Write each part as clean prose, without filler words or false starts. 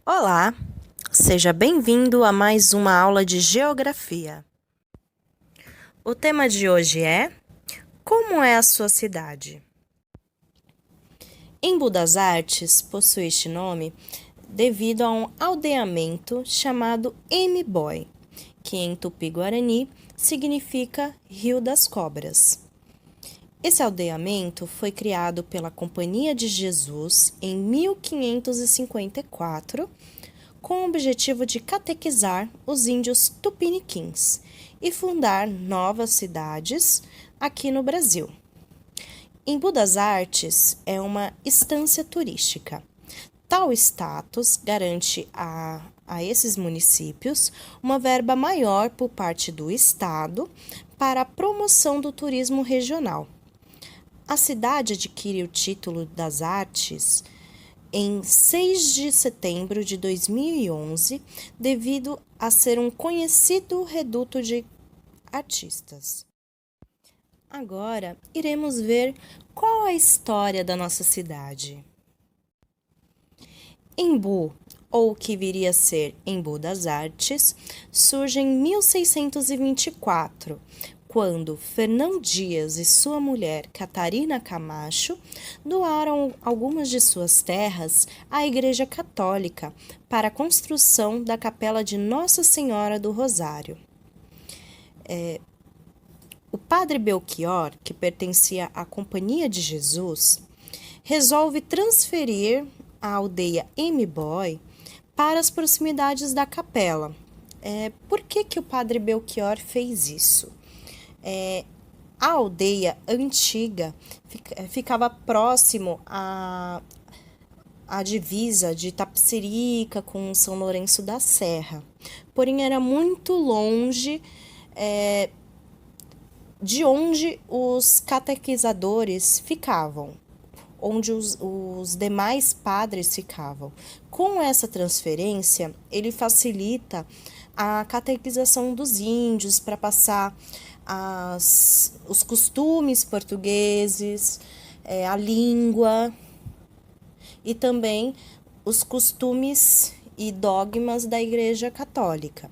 Olá, seja bem-vindo a mais uma aula de Geografia. O tema de hoje é: como é a sua cidade? Embu das Artes possui este nome devido a um aldeamento chamado Emboi, que em Tupi-Guarani significa Rio das Cobras. Esse aldeamento foi criado pela Companhia de Jesus em 1554, com o objetivo de catequizar os índios tupiniquins e fundar novas cidades aqui no Brasil. Embu das Artes é uma estância turística. Tal status garante a esses municípios uma verba maior por parte do Estado para a promoção do turismo regional. A cidade adquire o título das artes em 6 de setembro de 2011, devido a ser um conhecido reduto de artistas. Agora, iremos ver qual a história da nossa cidade. Embu, ou o que viria a ser Embu das Artes, surge em 1624, quando Fernão Dias e sua mulher Catarina Camacho doaram algumas de suas terras à Igreja Católica para a construção da Capela de Nossa Senhora do Rosário. O padre Belchior, que pertencia à Companhia de Jesus, resolve transferir a aldeia Emboi para as proximidades da capela. Por que o padre Belchior fez isso? A aldeia antiga ficava próximo à divisa de Itapecerica com São Lourenço da Serra, porém era muito longe de onde os catequizadores ficavam, onde os demais padres ficavam. Com essa transferência, ele facilita a catequização dos índios para passar os costumes portugueses, a língua e também os costumes e dogmas da Igreja Católica.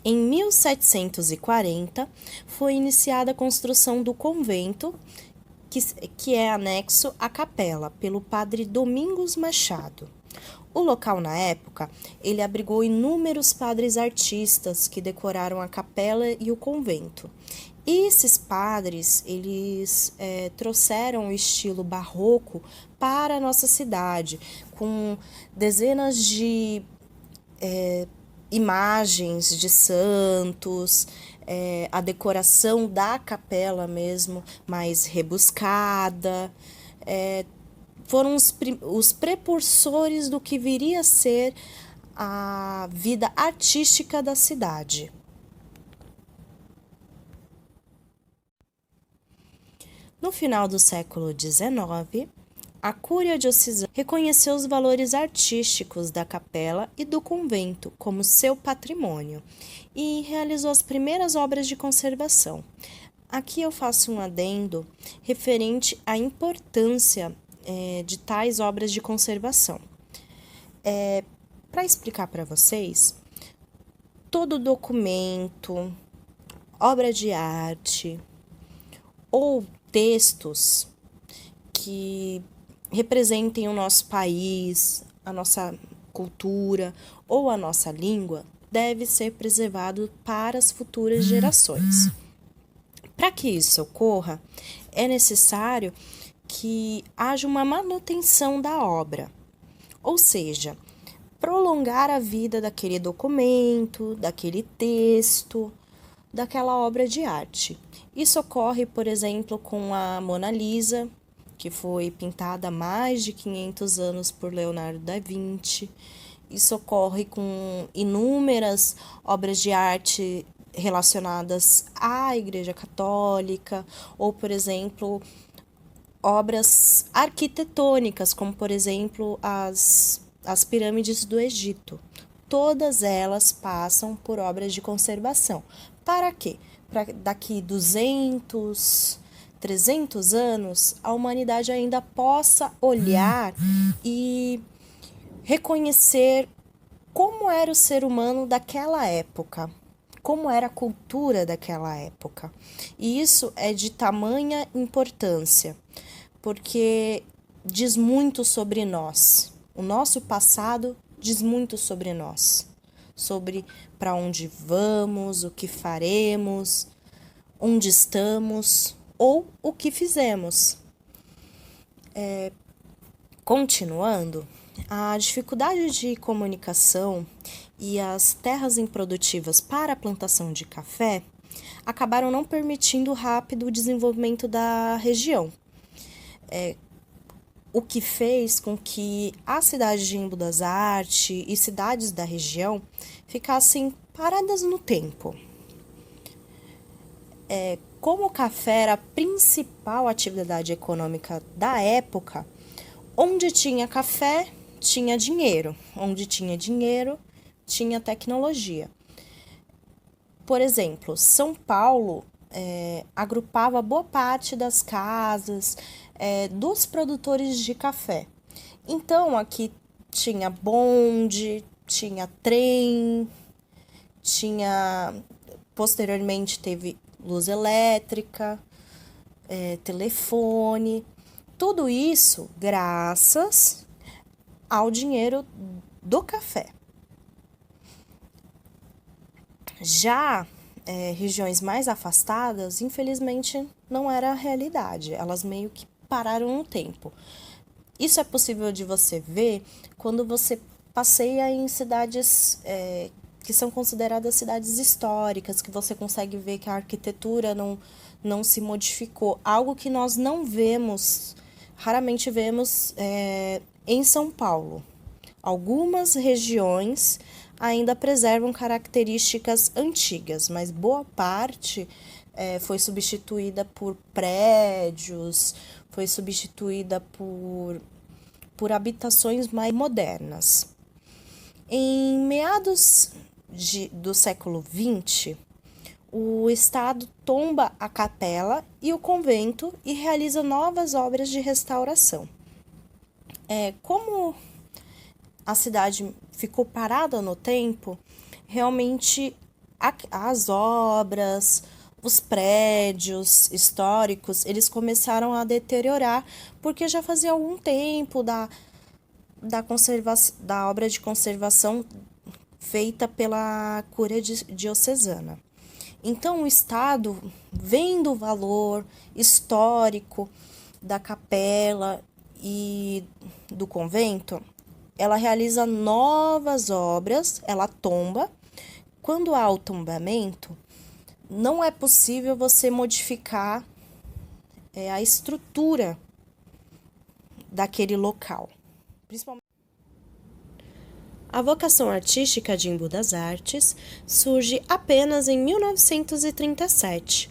Em 1740, foi iniciada a construção do convento, que é anexo à capela, pelo padre Domingos Machado. O local, na época, ele abrigou inúmeros padres artistas que decoraram a capela e o convento. E esses padres, eles trouxeram o estilo barroco para a nossa cidade, com dezenas de imagens de santos, a decoração da capela mesmo mais rebuscada, foram os precursores do que viria a ser a vida artística da cidade. No final do século XIX, a Cúria Diocesana reconheceu os valores artísticos da capela e do convento como seu patrimônio e realizou as primeiras obras de conservação. Aqui eu faço um adendo referente à importância de tais obras de conservação. Para explicar para vocês, todo documento, obra de arte ou textos que representem o nosso país, a nossa cultura ou a nossa língua deve ser preservado para as futuras gerações. Para que isso ocorra, é necessário que haja uma manutenção da obra, ou seja, prolongar a vida daquele documento, daquele texto, daquela obra de arte. Isso ocorre, por exemplo, com a Mona Lisa, que foi pintada há mais de 500 anos por Leonardo da Vinci. Isso ocorre com inúmeras obras de arte relacionadas à Igreja Católica, ou, por exemplo, obras arquitetônicas, como, por exemplo, as pirâmides do Egito. Todas elas passam por obras de conservação. Para quê? Para daqui 200, 300 anos, a humanidade ainda possa olhar e reconhecer como era o ser humano daquela época, como era a cultura daquela época. E isso é de tamanha importância, porque diz muito sobre nós. O nosso passado diz muito sobre nós, sobre para onde vamos, o que faremos, onde estamos ou o que fizemos. Continuando, a dificuldade de comunicação e as terras improdutivas para a plantação de café acabaram não permitindo o rápido desenvolvimento da região, o que fez com que a cidade de Embu das Artes e cidades da região ficassem paradas no tempo. Como o café era a principal atividade econômica da época, onde tinha café, tinha dinheiro. Onde tinha dinheiro, tinha tecnologia. Por exemplo, São Paulo agrupava boa parte das casas dos produtores de café. Então, aqui tinha bonde, tinha trem, posteriormente teve luz elétrica, telefone, tudo isso graças ao dinheiro do café. Já regiões mais afastadas, infelizmente, não era a realidade. Elas meio que pararam no tempo. Isso é possível de você ver quando você passeia em cidades que são consideradas cidades históricas, que você consegue ver que a arquitetura não se modificou. Algo que nós não vemos, raramente vemos em São Paulo. Algumas regiões ainda preservam características antigas, mas boa parte foi substituída por prédios, foi substituída por habitações mais modernas. Em meados do século XX, o Estado tomba a capela e o convento e realiza novas obras de restauração. Como a cidade ficou parada no tempo, realmente as obras, os prédios históricos, eles começaram a deteriorar, porque já fazia algum tempo da obra de conservação feita pela Cúria Diocesana. Então, o Estado, vendo o valor histórico da capela e do convento, ela realiza novas obras, ela tomba. Quando há o tombamento, não é possível você modificar a estrutura daquele local. Principalmente a vocação artística de Embu das Artes surge apenas em 1937,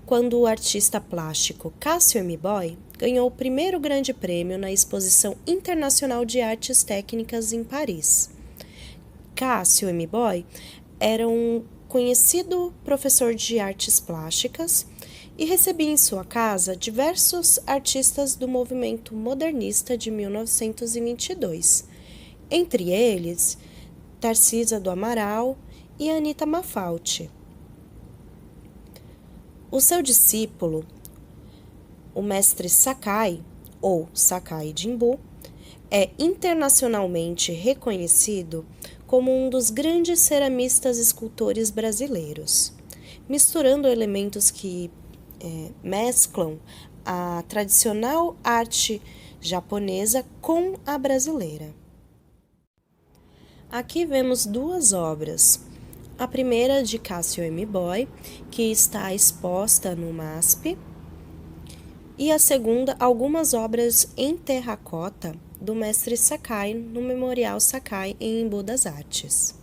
quando o artista plástico Cássio M. Boy ganhou o primeiro grande prêmio na Exposição Internacional de Artes Técnicas em Paris. Cássio M. Boy era um conhecido professor de artes plásticas e recebia em sua casa diversos artistas do movimento modernista de 1922, entre eles Tarcísa do Amaral e Anita Malfatti. O seu discípulo, o mestre Sakai, ou Sakai de Embu, é internacionalmente reconhecido como um dos grandes ceramistas escultores brasileiros, misturando elementos que mesclam a tradicional arte japonesa com a brasileira. Aqui vemos duas obras. A primeira de Cássio M. Boy, que está exposta no MASP, e a segunda, algumas obras em terracota do mestre Sakai no Memorial Sakai em Embu das Artes.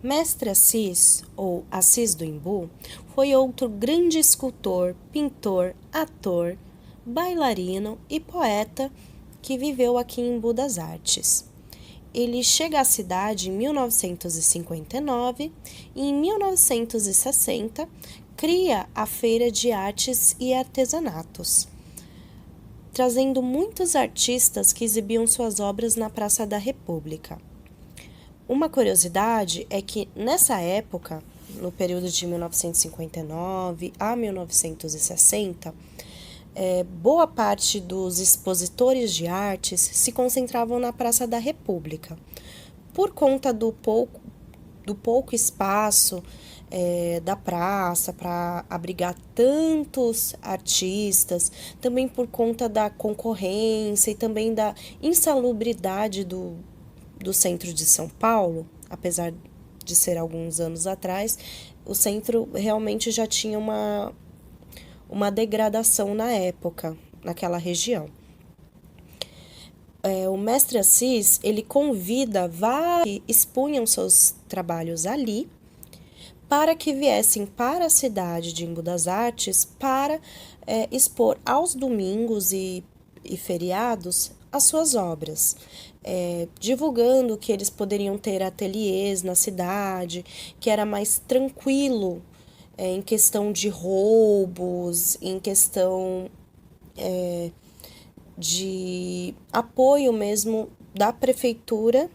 Mestre Assis, ou Assis do Embu, foi outro grande escultor, pintor, ator, bailarino e poeta que viveu aqui em Embu das Artes. Ele chega à cidade em 1959 e em 1960 cria a Feira de Artes e Artesanatos, trazendo muitos artistas que exibiam suas obras na Praça da República. Uma curiosidade é que, nessa época, no período de 1959 a 1960, boa parte dos expositores de artes se concentravam na Praça da República. Por conta do pouco espaço da praça para abrigar tantos artistas, também por conta da concorrência e também da insalubridade do centro de São Paulo, apesar de ser alguns anos atrás, o centro realmente já tinha uma degradação na época, naquela região. O mestre Assis, ele convida vários que expunham seus trabalhos ali para que viessem para a cidade de Embu das Artes para expor aos domingos e feriados as suas obras, divulgando que eles poderiam ter ateliês na cidade, que era mais tranquilo em questão de roubos, em questão de apoio mesmo da prefeitura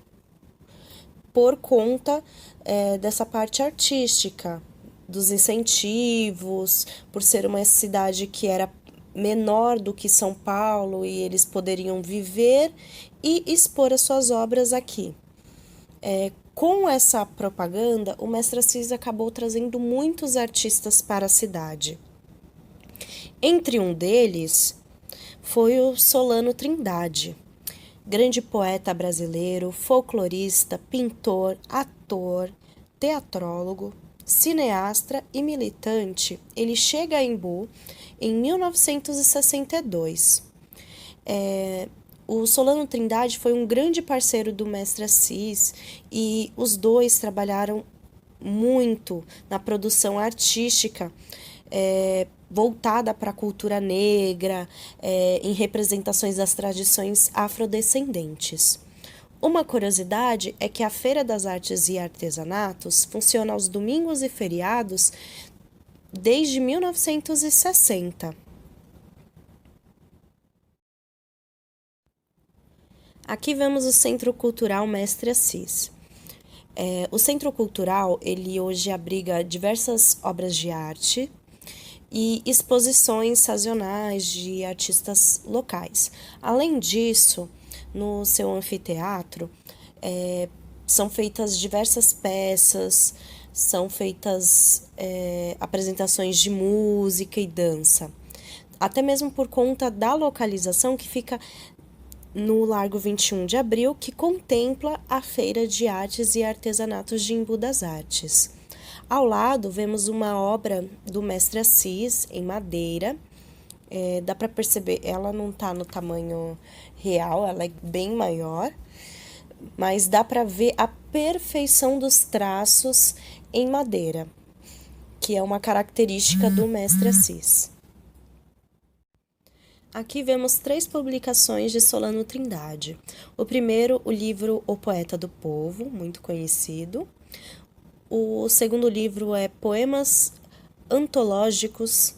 por conta dessa parte artística, dos incentivos, por ser uma cidade que era menor do que São Paulo e eles poderiam viver e expor as suas obras aqui. Com essa propaganda, o mestre Assis acabou trazendo muitos artistas para a cidade. Entre um deles foi o Solano Trindade, grande poeta brasileiro, folclorista, pintor, ator, teatrólogo, cineasta e militante. Ele chega a Embu em 1962. O Solano Trindade foi um grande parceiro do mestre Assis e os dois trabalharam muito na produção artística voltada para a cultura negra, em representações das tradições afrodescendentes. Uma curiosidade é que a Feira das Artes e Artesanatos funciona aos domingos e feriados desde 1960. Aqui vemos o Centro Cultural Mestre Assis. O Centro Cultural, ele hoje abriga diversas obras de arte e exposições sazonais de artistas locais. Além disso, no seu anfiteatro, são feitas diversas peças, são feitas apresentações de música e dança. Até mesmo por conta da localização que fica no Largo 21 de Abril, que contempla a Feira de Artes e Artesanatos de Embu das Artes. Ao lado, vemos uma obra do mestre Assis, em madeira. Dá para perceber, ela não está no tamanho real, ela é bem maior, mas dá para ver a perfeição dos traços em madeira, que é uma característica do mestre Assis. Aqui vemos 3 publicações de Solano Trindade. O primeiro, o livro O Poeta do Povo, muito conhecido. O segundo livro é Poemas Antológicos.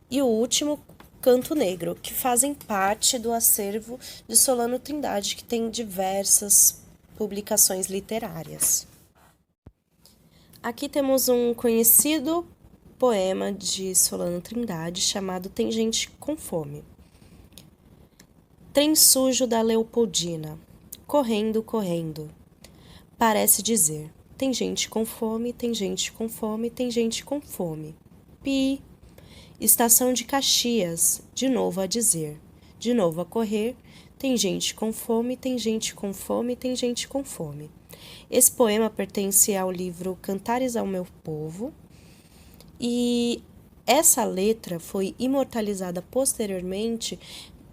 E o último, Canto Negro, que fazem parte do acervo de Solano Trindade, que tem diversas publicações literárias. Aqui temos um conhecido poema de Solano Trindade chamado Tem Gente com Fome. Trem sujo da Leopoldina, correndo, correndo. Parece dizer, tem gente com fome, tem gente com fome, tem gente com fome. Pi. Estação de Caxias, de novo a dizer, de novo a correr, tem gente com fome, tem gente com fome, tem gente com fome. Esse poema pertence ao livro Cantares ao Meu Povo e essa letra foi imortalizada posteriormente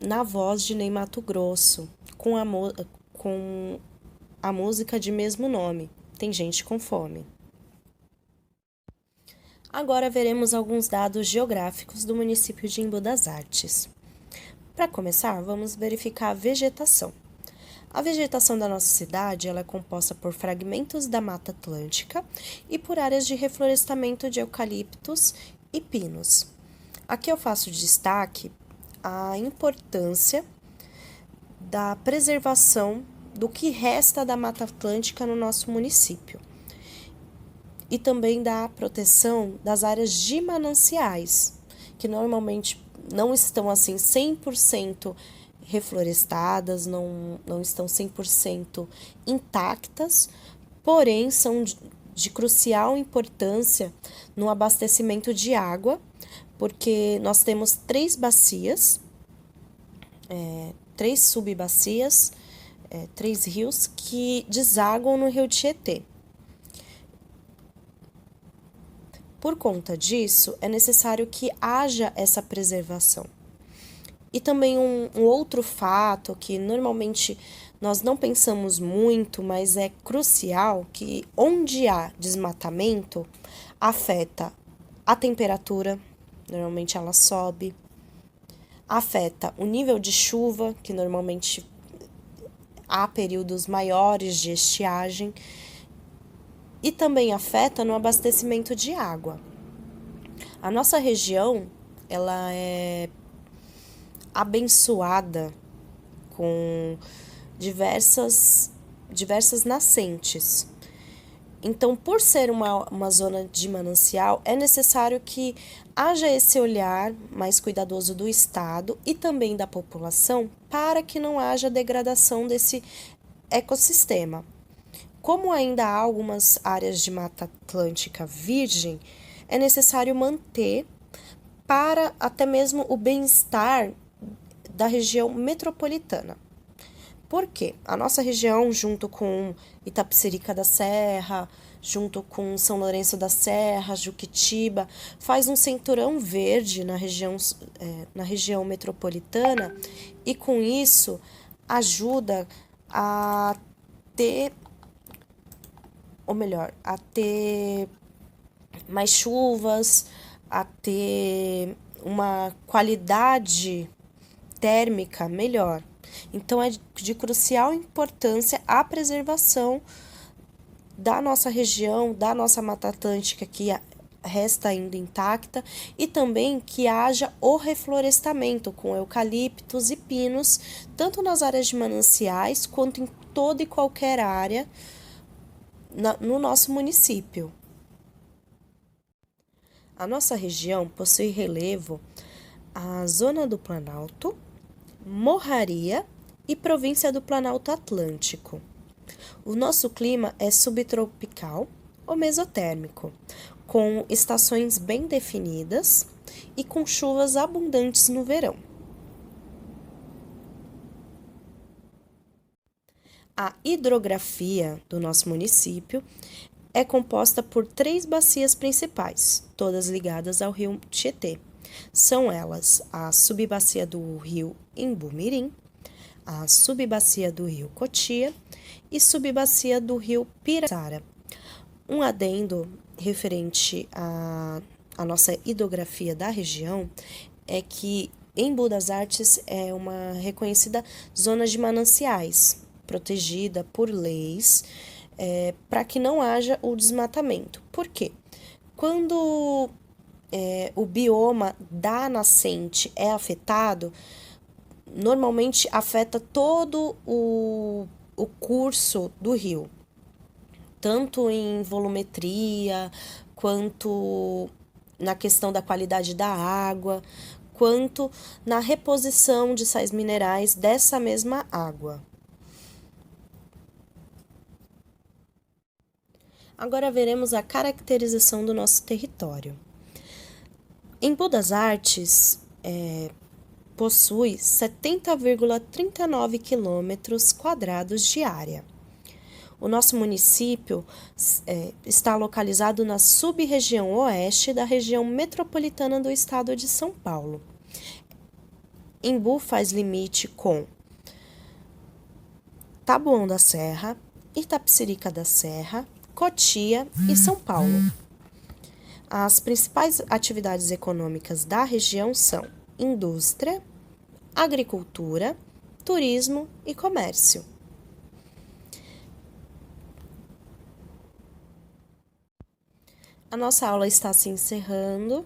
na voz de Ney Matogrosso, com a música de mesmo nome, Tem Gente com Fome. Agora veremos alguns dados geográficos do município de Embu das Artes. Para começar, vamos verificar a vegetação. A vegetação da nossa cidade ela é composta por fragmentos da Mata Atlântica e por áreas de reflorestamento de eucaliptos e pinos. Aqui eu faço destaque a importância da preservação do que resta da Mata Atlântica no nosso município e também da proteção das áreas de mananciais, que normalmente não estão assim 100% reflorestadas, não estão 100% intactas, porém são de crucial importância no abastecimento de água, porque nós temos 3 bacias, 3 subbacias, 3 rios que desaguam no rio Tietê. Por conta disso, é necessário que haja essa preservação. E também um outro fato que normalmente nós não pensamos muito, mas é crucial, que onde há desmatamento, afeta a temperatura, normalmente ela sobe, afeta o nível de chuva, que normalmente há períodos maiores de estiagem, e também afeta no abastecimento de água. A nossa região, ela é abençoada com diversas nascentes. Então, por ser uma zona de manancial, é necessário que haja esse olhar mais cuidadoso do Estado e também da população para que não haja degradação desse ecossistema. Como ainda há algumas áreas de Mata Atlântica virgem, é necessário manter para até mesmo o bem-estar da região metropolitana. Por quê? A nossa região, junto com Itapecerica da Serra, junto com São Lourenço da Serra, Juquitiba, faz um cinturão verde na região metropolitana e, com isso, ajuda a ter, ou melhor, a ter mais chuvas, a ter uma qualidade térmica melhor. Então, é de crucial importância a preservação da nossa região, da nossa Mata Atlântica, que resta ainda intacta, e também que haja o reflorestamento com eucaliptos e pinos, tanto nas áreas de mananciais, quanto em toda e qualquer área no nosso município. A nossa região possui relevo a Zona do Planalto, Morraria e Província do Planalto Atlântico. O nosso clima é subtropical ou mesotérmico, com estações bem definidas e com chuvas abundantes no verão. A hidrografia do nosso município é composta por 3 bacias principais, todas ligadas ao rio Tietê. São elas a subbacia do rio Imbu-Mirim, a subbacia do rio Cotia e subbacia do rio Piraçara. Um adendo referente à nossa hidrografia da região é que Embu das Artes é uma reconhecida zona de mananciais, protegida por leis, para que não haja o desmatamento. Por quê? Quando o bioma da nascente é afetado, normalmente afeta todo o curso do rio, tanto em volumetria, quanto na questão da qualidade da água, quanto na reposição de sais minerais dessa mesma água. Agora veremos a caracterização do nosso território. Embu das Artes possui 70,39 km² de área. O nosso município está localizado na sub-região oeste da região metropolitana do estado de São Paulo. Embu faz limite com Taboão da Serra, Itapecerica da Serra, Cotia e São Paulo. As principais atividades econômicas da região são indústria, agricultura, turismo e comércio. A nossa aula está se encerrando.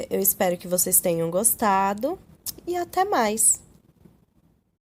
Eu espero que vocês tenham gostado e até mais!